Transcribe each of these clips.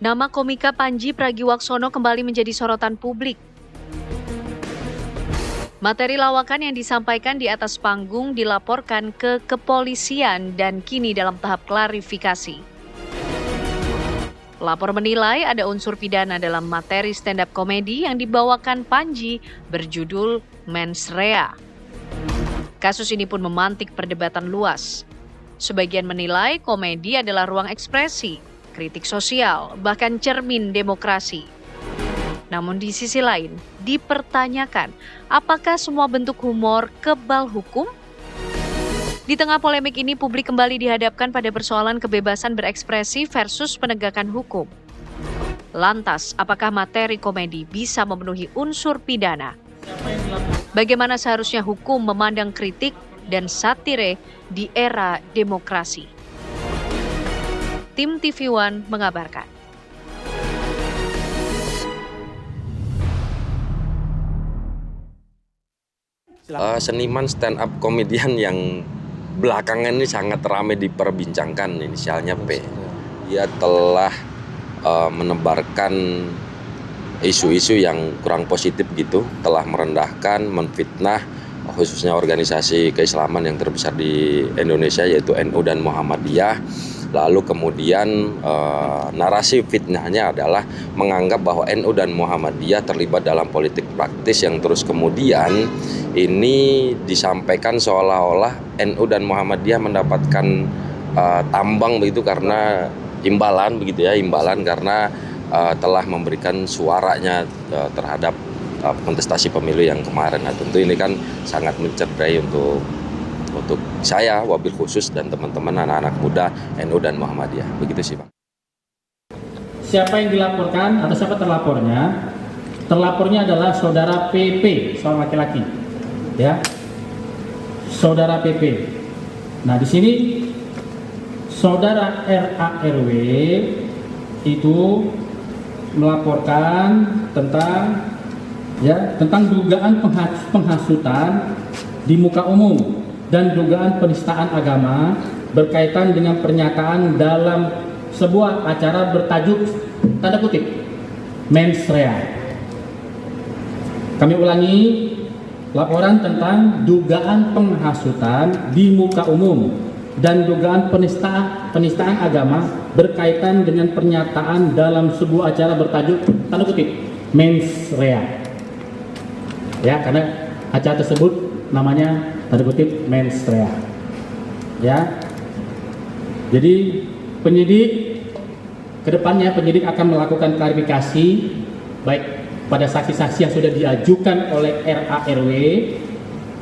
Nama komika Panji Pragiwaksono kembali menjadi sorotan publik. Materi lawakan yang disampaikan di atas panggung dilaporkan ke kepolisian dan kini dalam tahap klarifikasi. Pelapor menilai ada unsur pidana dalam materi stand-up komedi yang dibawakan Panji berjudul Mens Rea. Kasus ini pun memantik perdebatan luas. Sebagian menilai komedi adalah ruang ekspresi, kritik sosial, bahkan cermin demokrasi. Namun di sisi lain, dipertanyakan apakah semua bentuk humor kebal hukum? Di tengah polemik ini, publik kembali dihadapkan pada persoalan kebebasan berekspresi versus penegakan hukum. Lantas, apakah materi komedi bisa memenuhi unsur pidana? Bagaimana seharusnya hukum memandang kritik dan satire di era demokrasi? Tim TV One mengabarkan. Seniman stand up komedian yang belakangan ini sangat ramai diperbincangkan, inisialnya P. Dia telah menebarkan isu-isu yang kurang positif gitu, telah merendahkan, menfitnah khususnya organisasi keislaman yang terbesar di Indonesia yaitu NU dan Muhammadiyah. Lalu kemudian narasi fitnahnya adalah menganggap bahwa NU dan Muhammadiyah terlibat dalam politik praktis yang terus kemudian ini disampaikan seolah-olah NU dan Muhammadiyah mendapatkan tambang begitu karena imbalan karena telah memberikan suaranya terhadap kontestasi pemilu yang kemarin. Nah, tentu ini kan sangat mencederai untuk saya wabil khusus dan teman-teman anak-anak muda NU dan Muhammadiyah. Begitu sih, Bang. Siapa yang dilaporkan atau siapa terlapornya? Terlapornya adalah saudara PP, seorang laki-laki. Ya. Saudara PP. Nah, di sini saudara RARW itu melaporkan tentang dugaan penghasutan di muka umum dan dugaan penistaan agama berkaitan dengan pernyataan dalam sebuah acara bertajuk tanda kutip Mens Rea. Kami ulangi, laporan tentang dugaan penghasutan di muka umum dan dugaan penistaan agama berkaitan dengan pernyataan dalam sebuah acara bertajuk tanda kutip Mens Rea. Ya, karena acara tersebut namanya tanda kutip Mens Rea. Ya. Jadi kedepannya penyidik akan melakukan klarifikasi baik pada saksi-saksi yang sudah diajukan oleh RARW,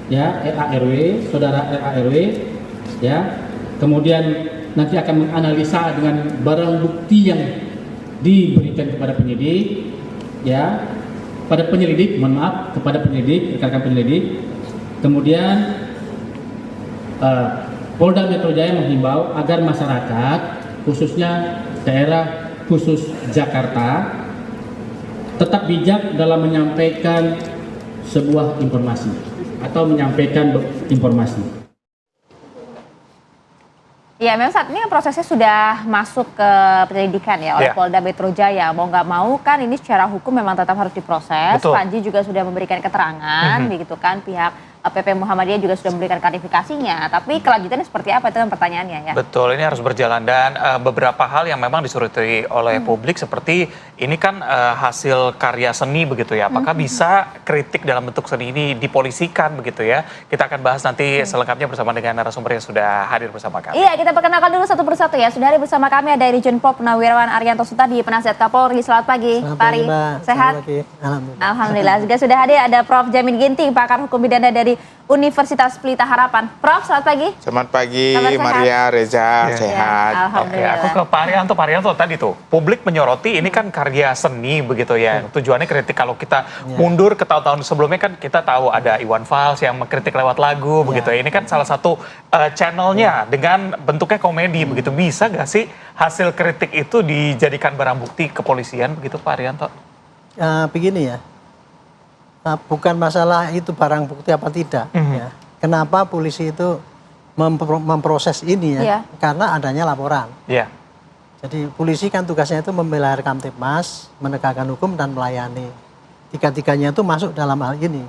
ya, saudara RARW, ya. Kemudian nanti akan menganalisa dengan barang bukti yang diberikan kepada penyidik, ya, kepada penyidik, rekan-rekan penyelidik. Kemudian Polda Metro Jaya menghimbau agar masyarakat, khususnya daerah khusus Jakarta, tetap bijak dalam menyampaikan sebuah informasi atau menyampaikan informasi. Ya, memang saat ini prosesnya sudah masuk ke penyelidikan ya oleh Polda Metro Jaya. Mau nggak mau kan ini secara hukum memang tetap harus diproses. Betul. Panji juga sudah memberikan keterangan, begitu kan, pihak PP Muhammadiyah juga sudah memberikan klarifikasinya. Tapi kelanjutannya seperti apa itu kan pertanyaannya ya. Betul, ini harus berjalan dan beberapa hal yang memang disuruti oleh publik seperti ini kan hasil karya seni begitu ya. Apakah bisa kritik dalam bentuk seni ini dipolisikan begitu ya? Kita akan bahas nanti selengkapnya bersama dengan narasumber yang sudah hadir bersama kami. Iya, kita perkenalkan dulu satu persatu ya. Sudah hadir bersama kami ada Irjen Pol Purnawirawan Arianto Sutadi, Penasihat Kapolri. Selamat pagi, Pak Ari. Sehat? Alhamdulillah. Juga sudah hadir ada Prof. Jamin Ginting, pakar hukum pidana dari Universitas Pelita Harapan. Prof, selamat pagi. Selamat pagi, Maria, Reza, sehat. Alhamdulillah. Oke, aku ke Pak Arianto tadi tuh. Publik menyoroti ini kan karya seni begitu ya. Tujuannya kritik. Kalau kita mundur ke tahun-tahun sebelumnya kan kita tahu ada Iwan Fals yang mengkritik lewat lagu begitu ya. Ini kan salah satu channelnya dengan bentuknya komedi begitu. Bisa gak sih hasil kritik itu dijadikan barang bukti kepolisian begitu Pak Arianto? Begini ya. Bukan masalah itu barang bukti apa tidak. Ya. Kenapa polisi itu memproses ini ya? Karena adanya laporan. Jadi polisi kan tugasnya itu membela Kamtibmas, menegakkan hukum dan melayani. Tiga-tiganya itu masuk dalam hal ini.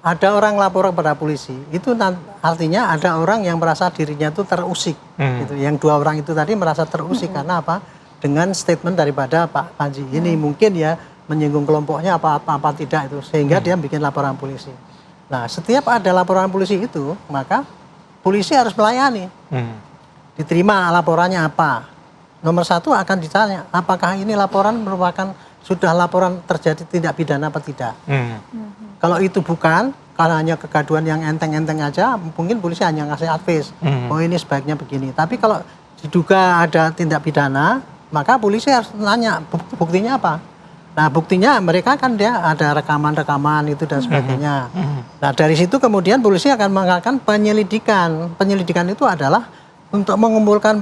Ada orang lapor kepada polisi, itu artinya ada orang yang merasa dirinya itu terusik. Gitu. Yang 2 orang itu tadi merasa terusik karena apa? Dengan statement daripada Pak Panji ini mungkin ya menyinggung kelompoknya apa tidak itu, sehingga dia bikin laporan polisi. Nah, setiap ada laporan polisi itu, maka polisi harus melayani. Diterima laporannya apa? Nomor 1 akan ditanya, apakah ini laporan merupakan sudah laporan terjadi tindak pidana apa tidak? Kalau itu bukan, kalau hanya kegaduhan yang enteng-enteng aja, mungkin polisi hanya ngasih advice. Oh ini sebaiknya begini. Tapi kalau diduga ada tindak pidana, maka polisi harus nanya buktinya apa. Nah buktinya mereka kan dia ada rekaman-rekaman itu dan sebagainya. Nah dari situ kemudian polisi akan mengadakan penyelidikan. Penyelidikan itu adalah untuk mengumpulkan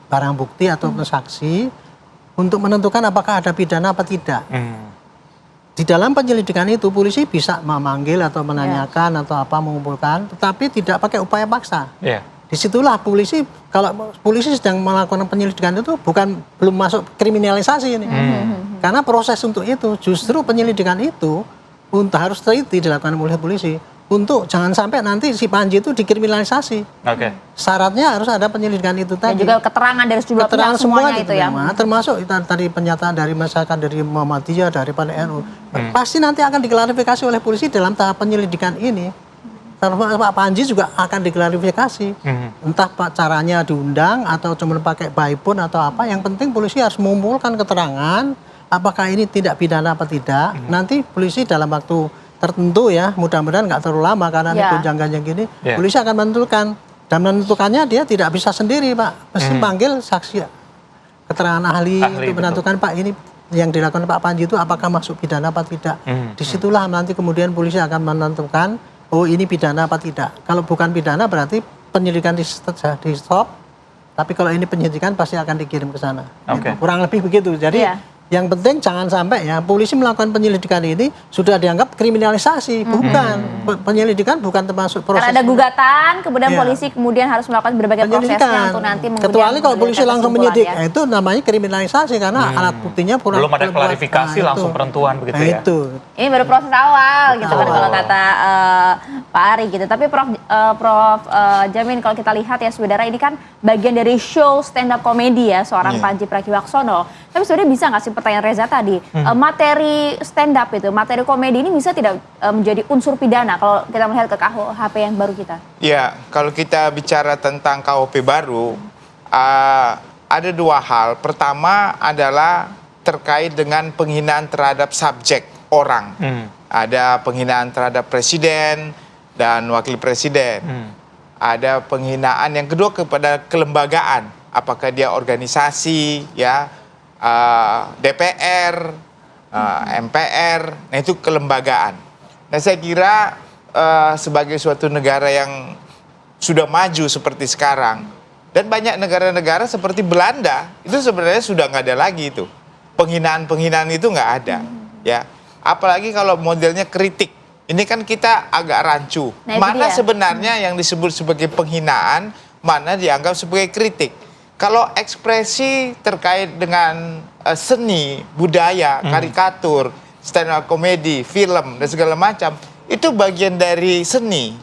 barang bukti atau saksi untuk menentukan apakah ada pidana apa tidak. Di dalam penyelidikan itu polisi bisa memanggil atau menanyakan atau apa mengumpulkan, tetapi tidak pakai upaya paksa. Disitulah polisi, kalau polisi sedang melakukan penyelidikan itu belum masuk kriminalisasi ini. Karena proses untuk itu justru penyelidikan itu harus teliti dilakukan oleh polisi. Untuk jangan sampai nanti si Panji itu dikriminalisasi. Syaratnya harus ada penyelidikan itu tadi. Dan juga keterangan dari sejumlah pihak semuanya itu ya. Termasuk tadi pernyataan dari masyarakat, dari Muhammadiyah, dari NU. Pasti nanti akan diklarifikasi oleh polisi dalam tahap penyelidikan ini. Termasuk Pak Panji juga akan diklarifikasi. Entah caranya diundang atau cuma pakai by phone atau apa. Yang penting polisi harus mengumpulkan keterangan apakah ini tidak pidana apa tidak. Nanti polisi dalam waktu tertentu ya, mudah-mudahan nggak terlalu lama karena ini gonjang-ganjing gini, polisi akan menentukan. Dan menentukannya dia tidak bisa sendiri Pak, mesti panggil saksi, keterangan ahli untuk menentukan Pak ini yang dilakukan Pak Panji itu apakah masuk pidana apa tidak. Disitulah nanti kemudian polisi akan menentukan, oh ini pidana apa tidak. Kalau bukan pidana berarti penyelidikan di stop, tapi kalau ini penyidikan pasti akan dikirim ke sana. Kurang lebih begitu. Jadi yang penting jangan sampai ya polisi melakukan penyelidikan ini sudah dianggap kriminalisasi. Bukan. Penyelidikan bukan termasuk proses. Karena ada gugatan, kemudian polisi kemudian harus melakukan berbagai prosesnya untuk nanti kecuali kalau polisi langsung menyidik, itu namanya kriminalisasi karena alat buktinya belum ada klarifikasi langsung penentuan begitu ya. Ini baru proses awal gitu kan kalau kata Pak Ari gitu. Tapi Prof Jamin, kalau kita lihat ya saudara, ini kan bagian dari show stand up comedy ya seorang Panji Pragiwaksono. Tapi sebenarnya bisa nggak sih, pertanyaan Reza tadi, materi stand up itu, materi komedi ini bisa tidak menjadi unsur pidana kalau kita melihat ke KUHP yang baru kita? Ya, kalau kita bicara tentang KUHP baru, ada 2 hal. Pertama adalah terkait dengan penghinaan terhadap subjek orang. Ada penghinaan terhadap presiden dan wakil presiden. Ada penghinaan yang kedua kepada kelembagaan. Apakah dia organisasi, ya, DPR, MPR, nah itu kelembagaan. Nah saya kira sebagai suatu negara yang sudah maju seperti sekarang, dan banyak negara-negara seperti Belanda, itu sebenarnya sudah nggak ada lagi itu. Penghinaan-penghinaan itu nggak ada. Ya. Apalagi kalau modelnya kritik. Ini kan kita agak rancu. Nah, mana sebenarnya yang disebut sebagai penghinaan, mana dianggap sebagai kritik. Kalau ekspresi terkait dengan seni, budaya, karikatur, stand up comedy, film, dan segala macam, itu bagian dari seni.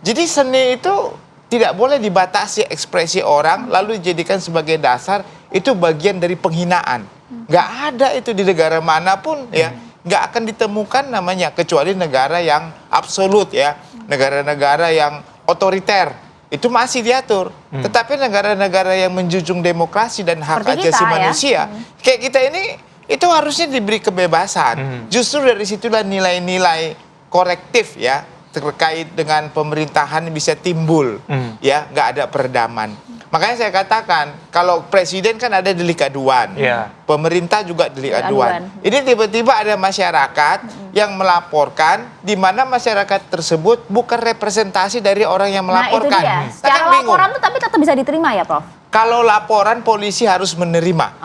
Jadi seni itu tidak boleh dibatasi ekspresi orang, lalu dijadikan sebagai dasar, itu bagian dari penghinaan. Nggak ada itu di negara manapun, ya. Nggak akan ditemukan namanya, kecuali negara yang absolut, ya. Negara-negara yang otoriter. Itu masih diatur. Tetapi negara-negara yang menjunjung demokrasi dan hak asasi manusia, kayak kita ini, itu harusnya diberi kebebasan. Justru dari situlah nilai-nilai korektif ya terkait dengan pemerintahan bisa timbul, ya, nggak ada peredaman. Makanya saya katakan, kalau presiden kan ada delik aduan, pemerintah juga delik aduan. Ini tiba-tiba ada masyarakat yang melaporkan, di mana masyarakat tersebut bukan representasi dari orang yang melaporkan. Nah itu dia. Secara laporan tuh tapi tetap bisa diterima ya Prof? kalau laporan polisi harus menerima.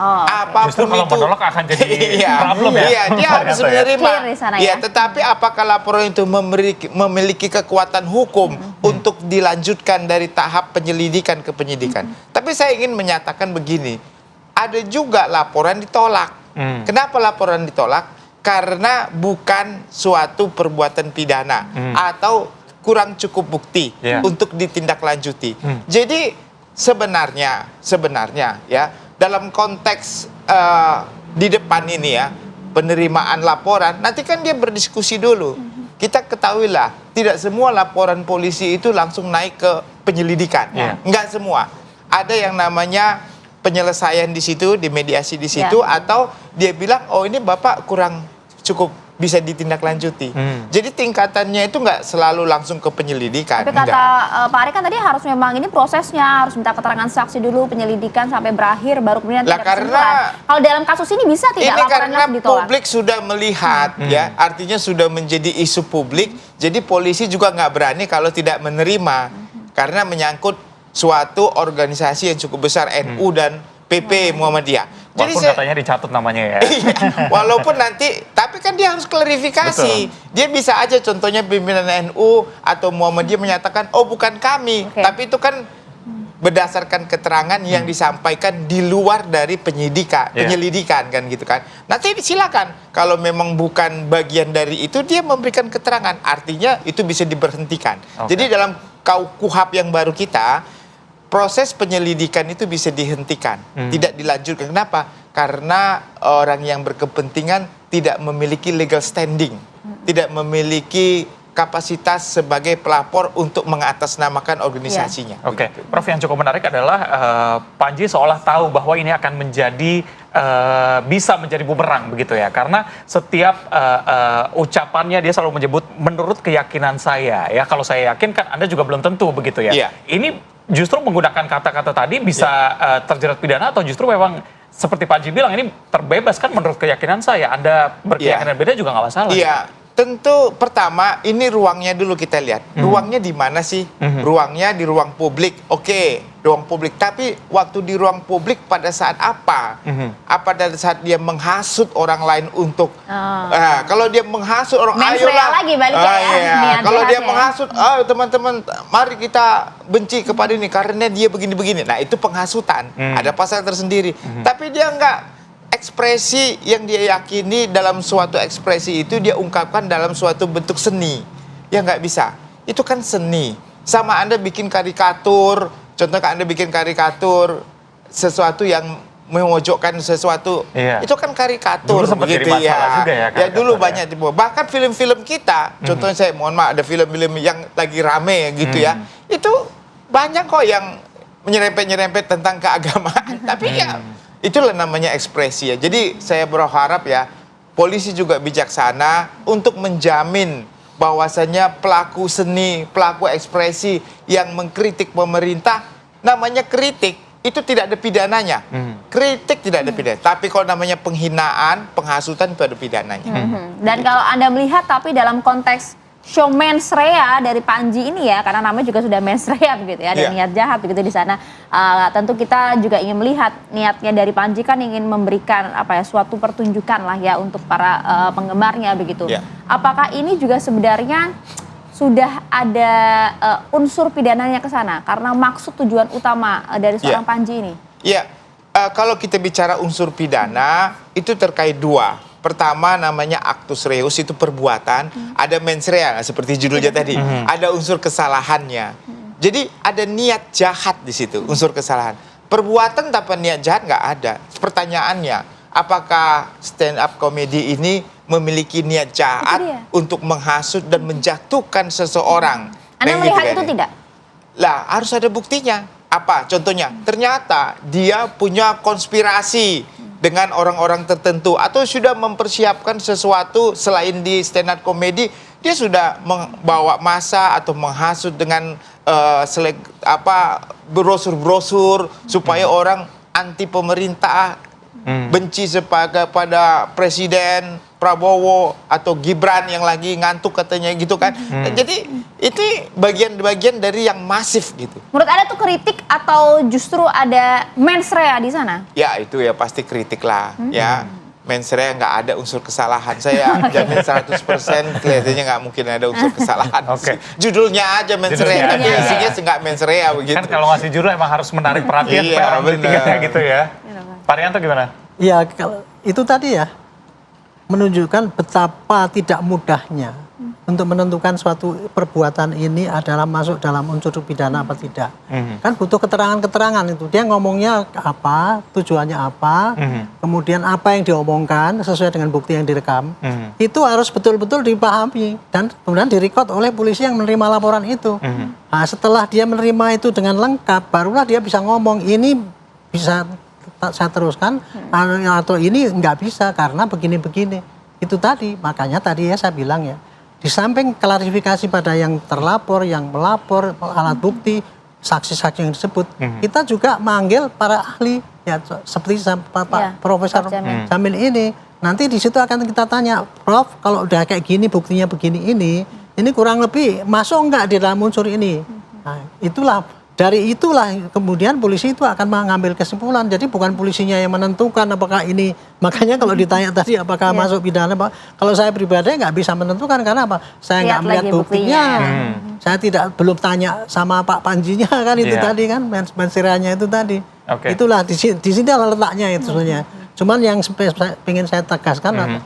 Justru Apapun kalau itu. menolak akan jadi Iya, problem ya. Iya, dia harus Ternyata ya. menerima. Clear di sana Iya, ya. tetapi apakah laporan itu memiliki kekuatan hukum untuk dilanjutkan dari tahap penyelidikan ke penyidikan? Tapi saya ingin menyatakan begini, ada juga laporan ditolak. Kenapa laporan ditolak? Karena bukan suatu perbuatan pidana atau kurang cukup bukti untuk ditindaklanjuti. Jadi sebenarnya ya dalam konteks di depan ini ya penerimaan laporan, nanti kan dia berdiskusi dulu. Kita ketahuilah tidak semua laporan polisi itu langsung naik ke penyelidikan. Enggak semua. Ada yang namanya penyelesaian di situ, dimediasi di situ, atau dia bilang oh ini Bapak kurang cukup bisa ditindaklanjuti. Jadi tingkatannya itu nggak selalu langsung ke penyelidikan. Tapi kata Pak Ari kan tadi harus memang ini prosesnya, harus minta keterangan saksi dulu, penyelidikan sampai berakhir, baru kemudian Lah, tidak kesimpulan. Kalau dalam kasus ini bisa tidak ini laporan karena langsung ditolak? publik sudah melihat ya, artinya sudah menjadi isu publik. Jadi polisi juga nggak berani kalau tidak menerima karena menyangkut suatu organisasi yang cukup besar, NU dan PP Muhammadiyah. Walaupun katanya dicatat namanya ya. Walaupun nanti, tapi kan dia harus klarifikasi. Betul. Dia bisa aja contohnya pimpinan NU atau Muhammadiyah menyatakan, oh bukan kami. Tapi itu kan berdasarkan keterangan yang disampaikan di luar dari penyelidikan kan gitu kan. Nanti silakan kalau memang bukan bagian dari itu dia memberikan keterangan. Artinya itu bisa diberhentikan. Jadi dalam KUHP yang baru kita, proses penyelidikan itu bisa dihentikan, tidak dilanjutkan. Kenapa? Karena orang yang berkepentingan tidak memiliki legal standing, tidak memiliki kapasitas sebagai pelapor untuk mengatasnamakan organisasinya. Oke, Prof, yang cukup menarik adalah Panji seolah tahu bahwa ini akan menjadi bisa menjadi bumerang begitu ya, karena setiap ucapannya dia selalu menyebut menurut keyakinan saya ya. Kalau saya yakin kan Anda juga belum tentu begitu ya. Ini justru menggunakan kata-kata tadi bisa terjerat pidana atau justru memang seperti Panji bilang ini terbebas kan menurut keyakinan saya. Anda berkeyakinan beda juga nggak masalah. Iya, tentu pertama ini ruangnya dulu kita lihat. Ruangnya di mana sih? Ruangnya di ruang publik. Oke, ruang publik. Tapi waktu di ruang publik pada saat apa? Apa pada saat dia menghasut orang lain untuk kalau dia menghasut orang ayolah lagi balik ya. Kalau dia menghasut, teman-teman, mari kita benci kepada ini karena dia begini-begini. Nah, itu penghasutan. Ada pasal tersendiri. Tapi dia enggak, ekspresi yang dia yakini dalam suatu ekspresi itu dia ungkapkan dalam suatu bentuk seni. Ya nggak bisa. Itu kan seni. Sama Anda bikin karikatur, contohnya Anda bikin karikatur sesuatu yang memojokkan sesuatu, itu kan karikatur begitu ya. Juga ya dulu banyak dibawa. Bahkan film-film kita, contohnya saya mohon maaf ada film-film yang lagi rame gitu ya. Itu banyak kok yang menyerempet-nyerempet tentang keagamaan. Tapi ya itulah namanya ekspresi ya. Jadi saya berharap ya polisi juga bijaksana untuk menjamin bahwasannya pelaku seni, pelaku ekspresi yang mengkritik pemerintah, namanya kritik itu tidak ada pidananya. Kritik tidak ada pidana. Tapi kalau namanya penghinaan, penghasutan itu ada pidananya. Dan kalau Anda melihat tapi dalam konteks show mens rea dari Panji ini ya, karena namanya juga sudah mens rea begitu ya, ada niat jahat begitu di sana. Tentu kita juga ingin melihat niatnya dari Panji kan ingin memberikan suatu pertunjukan lah ya untuk para penggemarnya begitu. Apakah ini juga sebenarnya sudah ada unsur pidananya ke sana karena maksud tujuan utama dari seorang Panji ini? Iya, kalau kita bicara unsur pidana itu terkait dua. Pertama namanya actus reus, itu perbuatan, ada mens rea seperti judulnya tadi, ada unsur kesalahannya. Jadi ada niat jahat di situ, unsur kesalahan. Perbuatan tanpa niat jahat nggak ada. Pertanyaannya, apakah stand up comedy ini memiliki niat jahat untuk menghasut dan menjatuhkan seseorang? Anda melihat itu tidak? Lah, harus ada buktinya. Apa? Contohnya, ternyata dia punya konspirasi dengan orang-orang tertentu atau sudah mempersiapkan sesuatu selain di stand up comedy, dia sudah membawa masa atau menghasut dengan brosur-brosur supaya orang anti pemerintah, benci pada Presiden Prabowo atau Gibran yang lagi ngantuk katanya gitu kan. Jadi Itu bagian-bagian dari yang masif gitu. Menurut Anda tuh kritik atau justru ada mens rea di sana? Ya itu ya pasti kritik lah ya. Mens rea nggak ada unsur kesalahan. Saya jamin 100% kelihatannya nggak mungkin ada unsur kesalahan. Oke. Judulnya aja mens rea, tapi Judulnya isinya nggak mens rea begitu. Kan kalau ngasih judul emang harus menarik perhatian Iya, supaya orang beli benar. tiketnya gitu ya. Pak Rianto gimana? Ya, kalau itu tadi ya menunjukkan betapa tidak mudahnya untuk menentukan suatu perbuatan ini adalah masuk dalam unsur pidana apa tidak. Kan butuh keterangan-keterangan itu. Dia ngomongnya apa, tujuannya apa, kemudian apa yang diomongkan sesuai dengan bukti yang direkam. Itu harus betul-betul dipahami dan kemudian direkod oleh polisi yang menerima laporan itu. Nah, setelah dia menerima itu dengan lengkap, barulah dia bisa ngomong ini bisa saya teruskan atau ini nggak bisa karena begini-begini. Itu tadi, makanya tadi ya saya bilang ya, di samping klarifikasi pada yang terlapor, yang melapor, alat bukti, saksi-saksi yang disebut, kita juga manggil para ahli ya seperti Pak Profesor Jamil ini. Nanti di situ akan kita tanya, Prof, kalau udah kayak gini buktinya begini ini kurang lebih masuk nggak di dalam unsur ini? Nah, dari itulah kemudian polisi itu akan mengambil kesimpulan. Jadi bukan polisinya yang menentukan apakah ini. Makanya kalau ditanya tadi apakah masuk pidana, kalau saya pribadi nggak bisa menentukan karena apa? Saya nggak melihat buktinya. Saya belum tanya sama Pak Panjinya kan itu tadi kan, mensiranya itu tadi. Itulah di sini letaknya itu sebenarnya. Cuman yang ingin saya tegaskan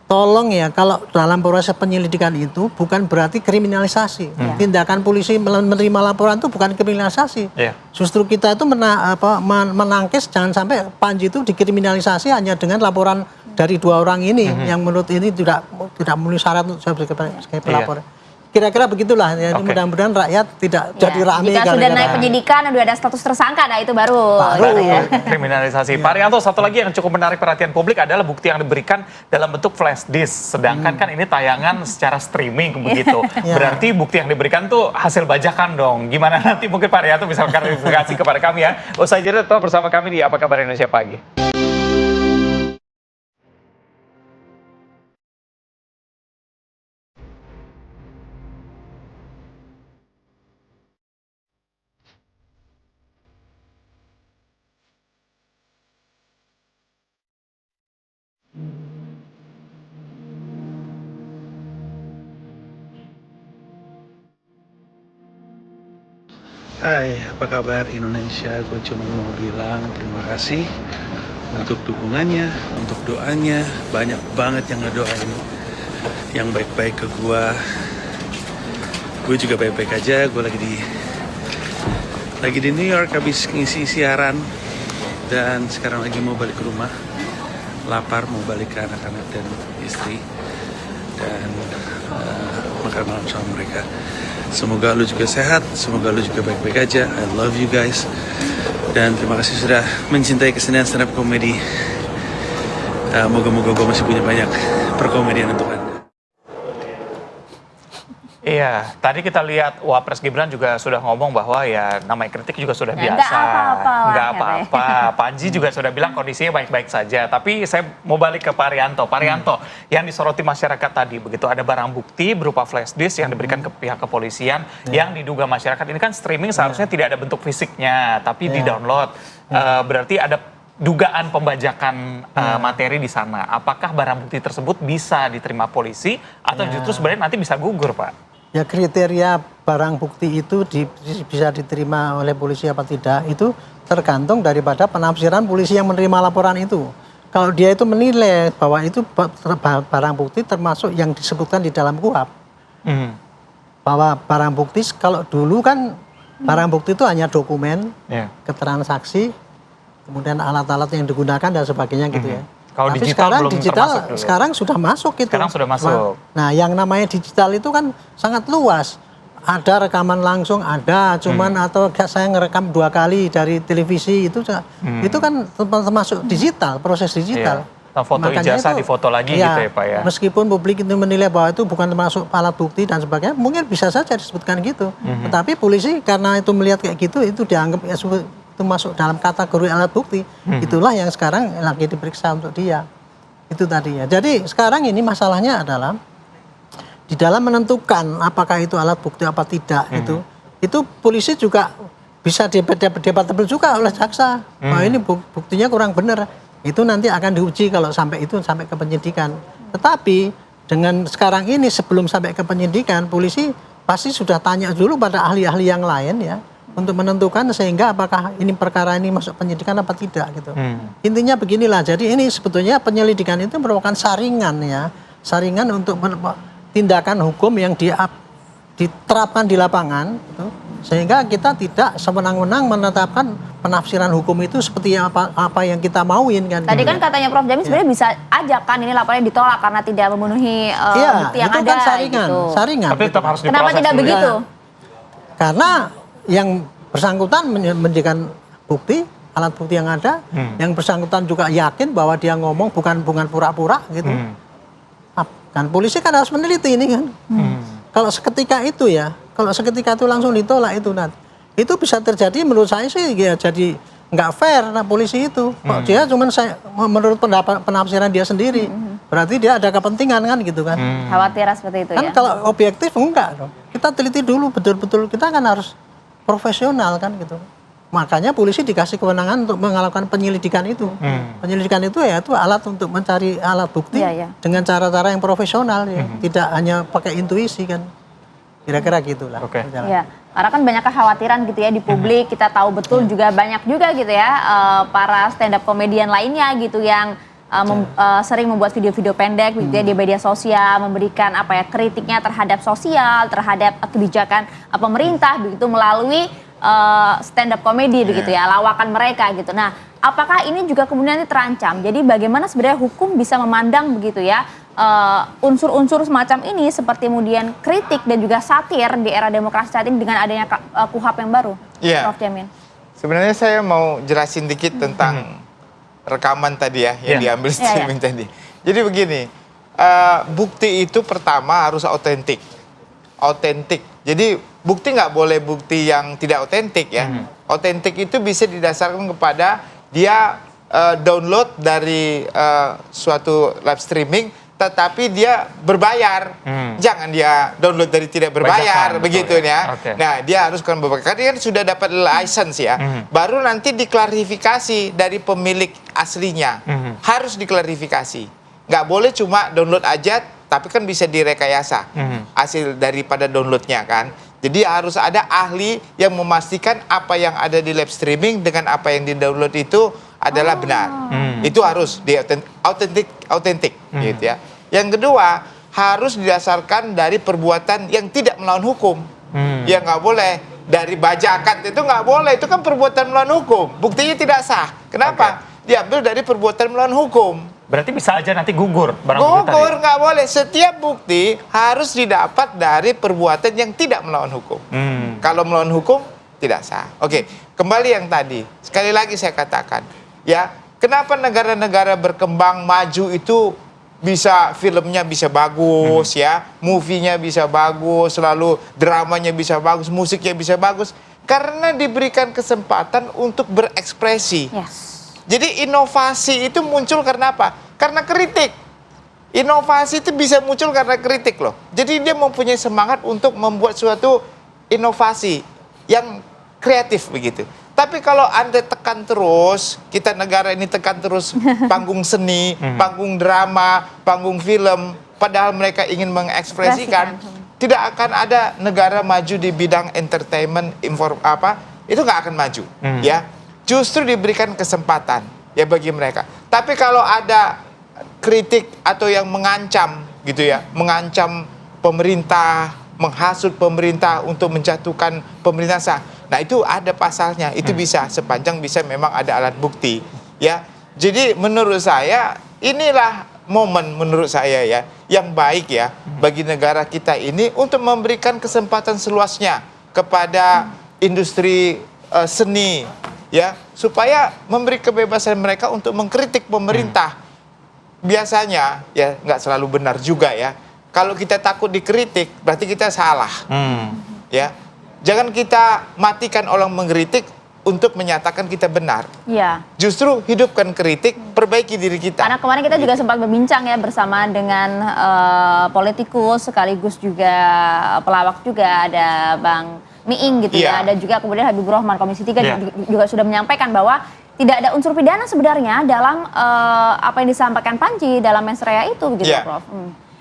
tolong ya, kalau dalam proses penyelidikan itu bukan berarti kriminalisasi. Tindakan polisi menerima laporan itu bukan kriminalisasi. Justru kita itu menangkis jangan sampai Panji itu dikriminalisasi hanya dengan laporan dari 2 orang ini yang menurut ini tidak memenuhi syarat sebagai pelapor. Kira-kira begitulah ya, mudah-mudahan rakyat tidak jadi ramai. Jika sudah naik penyidikan, sudah ada status tersangka, nah itu baru kriminalisasi. Pak Rianto, satu lagi yang cukup menarik perhatian publik adalah bukti yang diberikan dalam bentuk flash disk. Sedangkan kan ini tayangan secara streaming begitu. Berarti bukti yang diberikan tuh hasil bajakan dong. Gimana nanti mungkin Pak Rianto bisa klarifikasi kepada kami ya. Usai jeda tetap bersama kami di Apa Kabar Indonesia Pagi. Hai, apa kabar Indonesia? Gue cuma mau bilang terima kasih untuk dukungannya, untuk doanya. Banyak banget yang ngedoain yang baik-baik ke gue. Gue juga baik-baik aja. Gue lagi di New York habis ngisi siaran dan sekarang lagi mau balik ke rumah. Lapar, mau balik ke anak-anak dan istri dan makan malam sama mereka. Semoga lu juga sehat, semoga lu juga baik-baik aja. I love you guys. Dan terima kasih sudah mencintai kesenian stand up comedy. Moga-moga gue masih punya banyak perkomedian untuk Anda. Iya, tadi kita lihat Wapres Gibran juga sudah ngomong bahwa ya namanya kritik juga sudah biasa. Nggak apa-apa. Panji juga sudah bilang kondisinya baik-baik saja. Tapi saya mau balik ke Pak Rianto. Pak Rianto, yang disoroti masyarakat tadi, begitu ada barang bukti berupa flash disk yang diberikan ke pihak kepolisian yang diduga masyarakat. Ini kan streaming seharusnya tidak ada bentuk fisiknya, tapi di-download. Berarti ada dugaan pembajakan materi di sana. Apakah barang bukti tersebut bisa diterima polisi atau justru sebenarnya nanti bisa gugur, Pak? Ya, kriteria barang bukti itu bisa diterima oleh polisi apa tidak itu tergantung daripada penafsiran polisi yang menerima laporan itu. Kalau dia itu menilai bahwa itu barang bukti termasuk yang disebutkan di dalam KUHP, bahwa barang bukti kalau dulu kan barang bukti itu hanya dokumen, keterangan saksi, kemudian alat-alat yang digunakan dan sebagainya gitu ya. Kalau tapi digital sekarang belum digital termasuk sekarang sudah masuk gitu. Sekarang sudah masuk. Nah, yang namanya digital itu kan sangat luas. Ada rekaman langsung, ada cuman atau saya ngerekam 2 kali dari televisi itu kan termasuk digital, proses digital. Foto ijazah difoto lagi gitu ya Pak ya. Meskipun publik itu menilai bahwa itu bukan termasuk alat bukti dan sebagainya, mungkin bisa saja disebutkan gitu. Tetapi polisi karena itu melihat kayak gitu, itu dianggap ya, itu masuk dalam kategori alat bukti. Itulah yang sekarang lagi diperiksa untuk dia. Itu tadi ya. Jadi sekarang ini masalahnya adalah di dalam menentukan apakah itu alat bukti apa tidak itu polisi juga bisa debatable juga oleh jaksa. Wah, ini buktinya kurang benar. Itu nanti akan diuji kalau sampai ke penyidikan. Tetapi dengan sekarang ini sebelum sampai ke penyidikan, polisi pasti sudah tanya dulu pada ahli-ahli yang lain ya untuk menentukan sehingga apakah ini perkara ini masuk penyidikan apa tidak gitu. Intinya beginilah. Jadi ini sebetulnya penyelidikan itu merupakan saringan ya. Saringan untuk tindakan hukum yang diterapkan di lapangan gitu. Sehingga kita tidak sewenang-wenang menetapkan penafsiran hukum itu seperti apa yang kita mauin kan. Tadi kan katanya Prof Jamin sebenarnya bisa aja kan ini laporannya ditolak karena tidak memenuhi bukti yang itu ada kan saringan, gitu. saringan. Tapi tetap harus Kenapa diproses tidak dulu ya. begitu? Karena yang bersangkutan menjadikan bukti, alat bukti yang ada, yang bersangkutan juga yakin bahwa dia ngomong bukan pura-pura gitu. Kan polisi kan harus meneliti ini kan. Kalau seketika itu langsung ditolak itu nanti. Itu bisa terjadi menurut saya sih ya jadi nggak fair polisi itu. Kok dia cuman menurut penafsiran dia sendiri. Berarti dia ada kepentingan kan gitu kan. Khawatir seperti itu Kan ya. kalau objektif enggak dong. Kita teliti dulu betul-betul, kita kan harus profesional kan gitu. Makanya polisi dikasih kewenangan untuk melakukan penyelidikan itu. Penyelidikan itu ya itu alat untuk mencari alat bukti dengan cara-cara yang profesional ya. Tidak hanya pakai intuisi kan. Kira-kira gitulah. Oke. Ya, karena kan banyak kekhawatiran gitu ya di publik. Kita tahu betul juga banyak juga gitu ya para stand up komedian lainnya gitu yang sering membuat video-video pendek gitu ya di media sosial, memberikan kritiknya terhadap sosial, terhadap kebijakan pemerintah begitu melalui stand up komedi begitu ya, lawakan mereka gitu. Nah, apakah ini juga kemudian terancam? Jadi bagaimana sebenarnya hukum bisa memandang begitu ya unsur-unsur semacam ini seperti kemudian kritik dan juga satir di era demokrasi saat ini dengan adanya KUHP yang baru, Prof Jamin? Sebenarnya saya mau jelasin dikit tentang rekaman tadi ya yang diambil streaming tadi. Jadi begini, bukti itu pertama harus otentik. Jadi bukti nggak boleh bukti yang tidak otentik ya. Otentik itu bisa didasarkan kepada dia download dari suatu live streaming, tetapi dia berbayar. Jangan dia download dari tidak berbayar, begitu ya. Nah, dia harus kan berbayar. Karena dia kan sudah dapat license ya. Baru nanti diklarifikasi dari pemilik aslinya. Harus diklarifikasi. Nggak boleh cuma download aja, tapi kan bisa direkayasa hasil daripada downloadnya kan. Jadi harus ada ahli yang memastikan apa yang ada di live streaming dengan apa yang di-download itu adalah benar. Itu harus autentik gitu ya. Yang kedua, harus didasarkan dari perbuatan yang tidak melawan hukum. Ya nggak boleh dari bajakan itu nggak boleh, itu kan perbuatan melawan hukum. Buktinya tidak sah. Kenapa? Diambil dari perbuatan melawan hukum. Berarti bisa aja nanti gugur barang bukti tadi. Gugur nggak boleh. Setiap bukti harus didapat dari perbuatan yang tidak melawan hukum. Kalau melawan hukum tidak sah. Oke, kembali yang tadi. Sekali lagi saya katakan, ya, kenapa negara-negara berkembang maju itu bisa filmnya bisa bagus ya, movie-nya bisa bagus, lalu dramanya bisa bagus, musiknya bisa bagus karena diberikan kesempatan untuk berekspresi. Jadi inovasi itu muncul karena apa? Karena kritik. Inovasi itu bisa muncul karena kritik loh. Jadi dia mempunyai semangat untuk membuat suatu inovasi yang kreatif begitu. Tapi kalau Anda tekan terus, kita negara ini tekan terus panggung seni, panggung drama, panggung film, padahal mereka ingin mengekspresikan, tidak akan ada negara maju di bidang entertainment, itu nggak akan maju, ya. Justru diberikan kesempatan ya bagi mereka. Tapi kalau ada kritik atau yang mengancam gitu ya, mengancam pemerintah, menghasut pemerintah untuk menjatuhkan pemerintah sah. Nah, itu ada pasalnya. Itu bisa sepanjang bisa memang ada alat bukti, ya. Jadi menurut saya inilah momen menurut saya ya yang baik ya bagi negara kita ini untuk memberikan kesempatan seluasnya kepada industri seni ya, supaya memberi kebebasan mereka untuk mengkritik pemerintah. Biasanya ya nggak selalu benar juga ya. Kalau kita takut dikritik berarti kita salah. Ya, jangan kita matikan orang mengkritik untuk menyatakan kita benar. Iya. Justru hidupkan kritik, perbaiki diri kita. Karena kemarin kita juga sempat berbincang ya bersama dengan politikus sekaligus juga pelawak juga, ada Bang Miing gitu ya. Iya. Ada juga kemudian Habibur Rahman Komisi 3 Iya. juga sudah menyampaikan bahwa tidak ada unsur pidana sebenarnya dalam apa yang disampaikan Panji dalam mens rea itu gitu, Iya. Prof.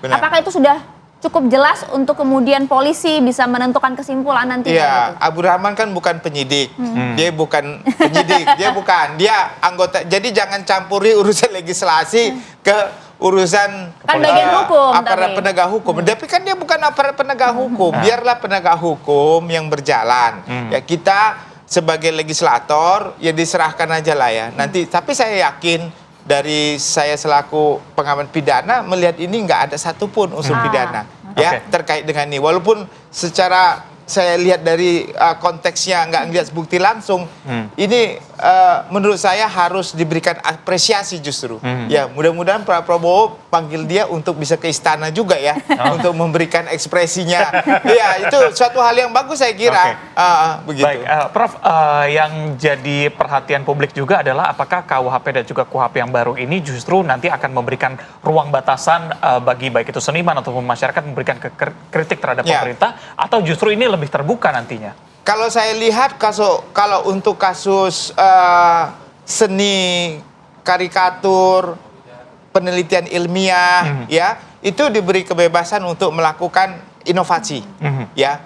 Benar. Apakah itu sudah cukup jelas untuk kemudian polisi bisa menentukan kesimpulan nantinya? Iya, Gitu? Abu Rahman kan bukan penyidik. Dia bukan penyidik, dia anggota. Jadi jangan campuri urusan legislasi ke urusan Kan bagian hukum, aparat tapi. penegak hukum. Tapi kan dia bukan aparat penegak hukum. Biarlah penegak hukum yang berjalan. Ya kita sebagai legislator ya diserahkan aja lah ya. Nanti tapi saya yakin dari saya selaku pengamat pidana melihat ini nggak ada satupun unsur pidana ya terkait dengan ini. Walaupun secara saya lihat dari konteksnya nggak ngelihat bukti langsung, ini menurut saya harus diberikan apresiasi justru. Ya mudah-mudahan Pak Prabowo panggil dia untuk bisa ke istana juga ya, untuk memberikan ekspresinya. Ya itu suatu hal yang bagus saya kira. Begitu. Baik, Prof, yang jadi perhatian publik juga adalah apakah KUHP dan juga KUHP yang baru ini justru nanti akan memberikan ruang batasan bagi baik itu seniman ataupun masyarakat memberikan kritik terhadap pemerintah, atau justru ini lebih terbuka nantinya? Kalau saya lihat kalau untuk kasus seni, karikatur, penelitian ilmiah, ya itu diberi kebebasan untuk melakukan inovasi, ya.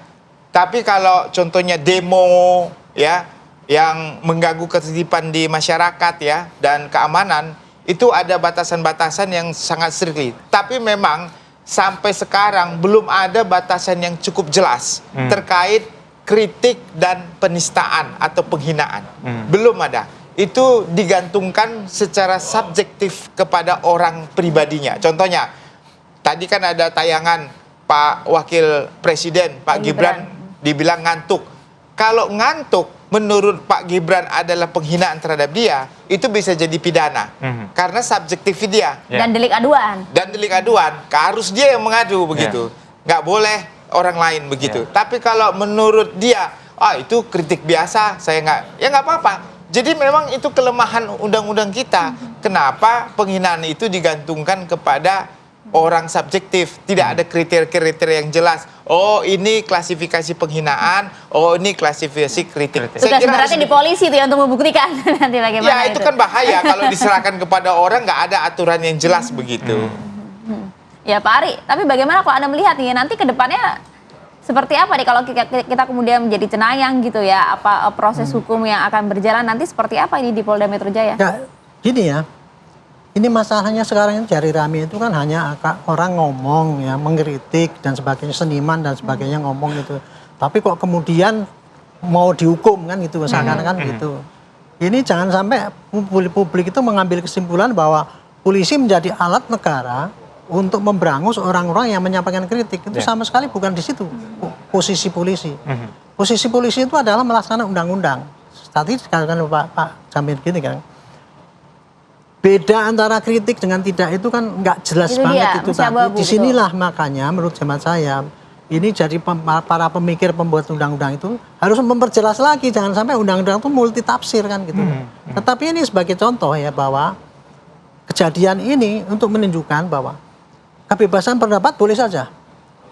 Tapi kalau contohnya demo, ya, yang mengganggu ketertiban di masyarakat, ya, dan keamanan, itu ada batasan-batasan yang sangat strict. Tapi memang sampai sekarang belum ada batasan yang cukup jelas terkait kritik dan penistaan atau penghinaan. Belum ada. Itu digantungkan secara subjektif kepada orang pribadinya. Contohnya, tadi kan ada tayangan Pak Wakil Presiden, Pak Gibran dibilang ngantuk. Kalau ngantuk menurut Pak Gibran adalah penghinaan terhadap dia, itu bisa jadi pidana. Karena subjektif dia. Dan delik aduan. Dan delik aduan, harus dia yang mengadu begitu. Nggak boleh orang lain begitu. Tapi kalau menurut dia, itu kritik biasa, saya nggak apa-apa. Jadi memang itu kelemahan undang-undang kita. Kenapa penghinaan itu digantungkan kepada orang subjektif, tidak ada kriteria-kriteria yang jelas. Oh, ini klasifikasi penghinaan, oh ini klasifikasi kritik. Tugas beratnya di polisi tuh ya untuk membuktikan nanti bagaimana. Ya itu kan bahaya kalau diserahkan kepada orang nggak ada aturan yang jelas begitu. Ya Pak Ari, tapi bagaimana kalau Anda melihat nih nanti ke depannya seperti apa nih kalau kita kemudian menjadi cenayang gitu ya, apa proses hukum yang akan berjalan nanti seperti apa ini di Polda Metro Jaya? Ya, gini ya. Ini masalahnya sekarang ini jari rame itu kan hanya orang ngomong ya, mengkritik dan sebagainya, seniman dan sebagainya ngomong gitu. Tapi kok kemudian mau dihukum kan gitu, seakan-akan gitu. Ini jangan sampai publik itu mengambil kesimpulan bahwa polisi menjadi alat negara untuk memberangus orang-orang yang menyampaikan kritik. Itu sama sekali bukan di situ posisi polisi. Posisi polisi itu adalah melaksanakan undang-undang. Tadi dikatakan Pak Jamil gini kan. Beda antara kritik dengan tidak itu kan nggak jelas itu banget dia, itu tadi. Disinilah makanya menurut hemat saya ini jadi para pemikir pembuat undang-undang itu harus memperjelas lagi, jangan sampai undang-undang itu multi tafsir kan gitu. Tetapi ini sebagai contoh ya bahwa kejadian ini untuk menunjukkan bahwa kebebasan pendapat boleh saja.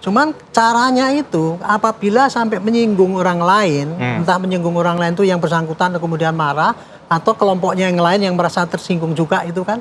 Cuman caranya itu apabila sampai menyinggung orang lain, entah menyinggung orang lain itu yang bersangkutan kemudian marah, atau kelompoknya yang lain yang merasa tersinggung juga itu kan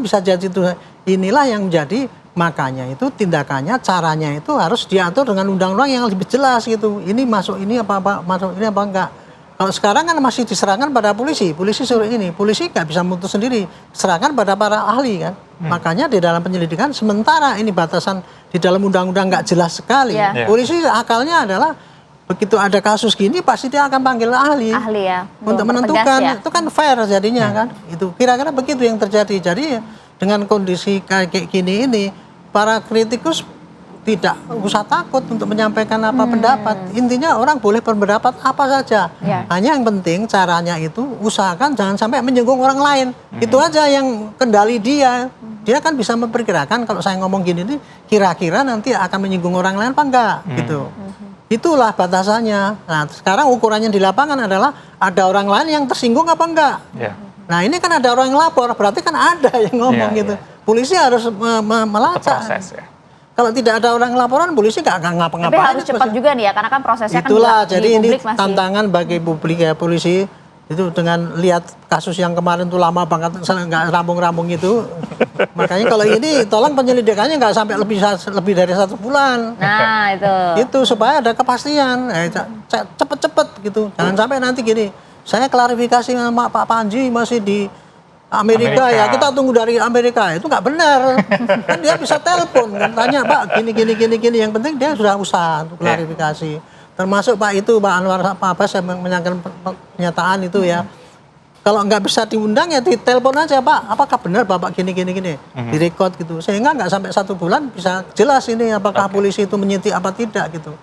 bisa jadi itu. Inilah yang menjadi makanya itu tindakannya, caranya itu harus diatur dengan undang-undang yang lebih jelas gitu. Ini masuk ini apa masuk ini apa enggak. Kalau sekarang kan masih diserahkan pada polisi suruh ini, polisi nggak bisa memutus sendiri, serahkan pada para ahli kan. Makanya di dalam penyelidikan sementara ini batasan di dalam undang-undang nggak jelas sekali. Polisi akalnya adalah begitu ada kasus gini pasti dia akan panggil ahli ya, untuk menentukan itu kan fair jadinya kan. Itu kira-kira begitu yang terjadi. Jadi dengan kondisi kayak gini ini para kritikus tidak usah takut untuk menyampaikan apa pendapat. Intinya orang boleh berpendapat apa saja. Hanya yang penting caranya itu usahakan jangan sampai menyinggung orang lain. Itu aja yang kendali dia. Dia kan bisa memperkirakan kalau saya ngomong gini nih kira-kira nanti akan menyinggung orang lain apa enggak gitu. Itulah batasannya. Nah, sekarang ukurannya di lapangan adalah ada orang lain yang tersinggung apa enggak. Ya. Nah, ini kan ada orang yang lapor, berarti kan ada yang ngomong Iya, gitu. iya. Polisi harus melacak. Proses ya. Kalau tidak ada orang laporan, polisi nggak ngapa-ngapain. Tapi harus cepat juga nih ya, karena kan prosesnya Itulah, kan jadi di ini publik masih. tantangan bagi publik ya, polisi itu dengan lihat kasus yang kemarin tuh lama banget, nggak rambung-rambung itu. Makanya kalau ini tolong penyelidikannya nggak sampai lebih dari 1 bulan. Nah, itu. Itu supaya ada kepastian, cepet-cepet gitu. Jangan sampai nanti gini, saya klarifikasi sama Pak Panji masih di Amerika ya, kita tunggu dari Amerika, itu nggak benar. Kan dia bisa telepon, kan tanya Pak gini, yang penting dia sudah usaha untuk klarifikasi. Termasuk Pak Anwar Abbas yang menyampaikan pernyataan itu ya. Kalau nggak bisa diundang ya ditelepon aja Pak, apakah benar Bapak gini, direkod gitu. Sehingga nggak sampai 1 bulan bisa jelas ini apakah polisi itu menyidik apa tidak gitu.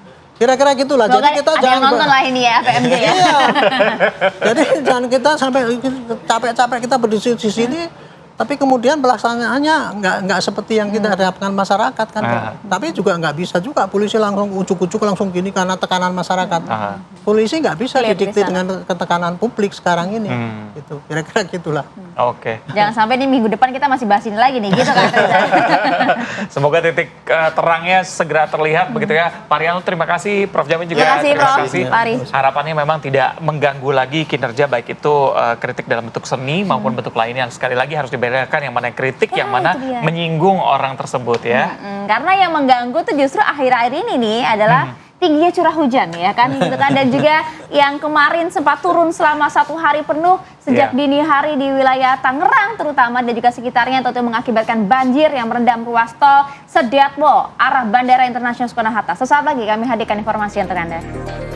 Kira-kira gitulah. Semoga Jadi kita ada jangan yang nonton lah ini ya, PMJ ya. Iya. Jadi jangan kita sampai capek-capek kita berdiskusi di sini, tapi kemudian pelaksanaannya nggak seperti yang kita harapkan masyarakat kan. Tapi juga nggak bisa juga polisi langsung ujuk-ujuk langsung gini karena tekanan masyarakat. Polisi nggak bisa didikte dengan ketekanan publik sekarang ini. Gitu. Kira-kira gitulah. Oke. Jangan sampai nih minggu depan kita masih bahas ini lagi nih, gitu kan. Semoga titik terangnya segera terlihat begitu ya. Pak Arianto terima kasih, Prof Jamin juga Terima kasih, Prof. Pari. Harapannya memang tidak mengganggu lagi kinerja baik itu kritik dalam bentuk seni maupun bentuk lainnya. Sekali lagi harus dibedakan yang mana kritik, yang mana menyinggung orang tersebut ya. Karena yang mengganggu tuh justru akhir-akhir ini nih adalah tingginya curah hujan ya kan, gitu kan, dan juga yang kemarin sempat turun selama 1 hari penuh sejak dini hari di wilayah Tangerang terutama dan juga sekitarnya, tentu mengakibatkan banjir yang merendam ruas tol Sediatmo arah Bandara Internasional Soekarno-Hatta. Sesaat lagi kami hadirkan informasi untuk Anda.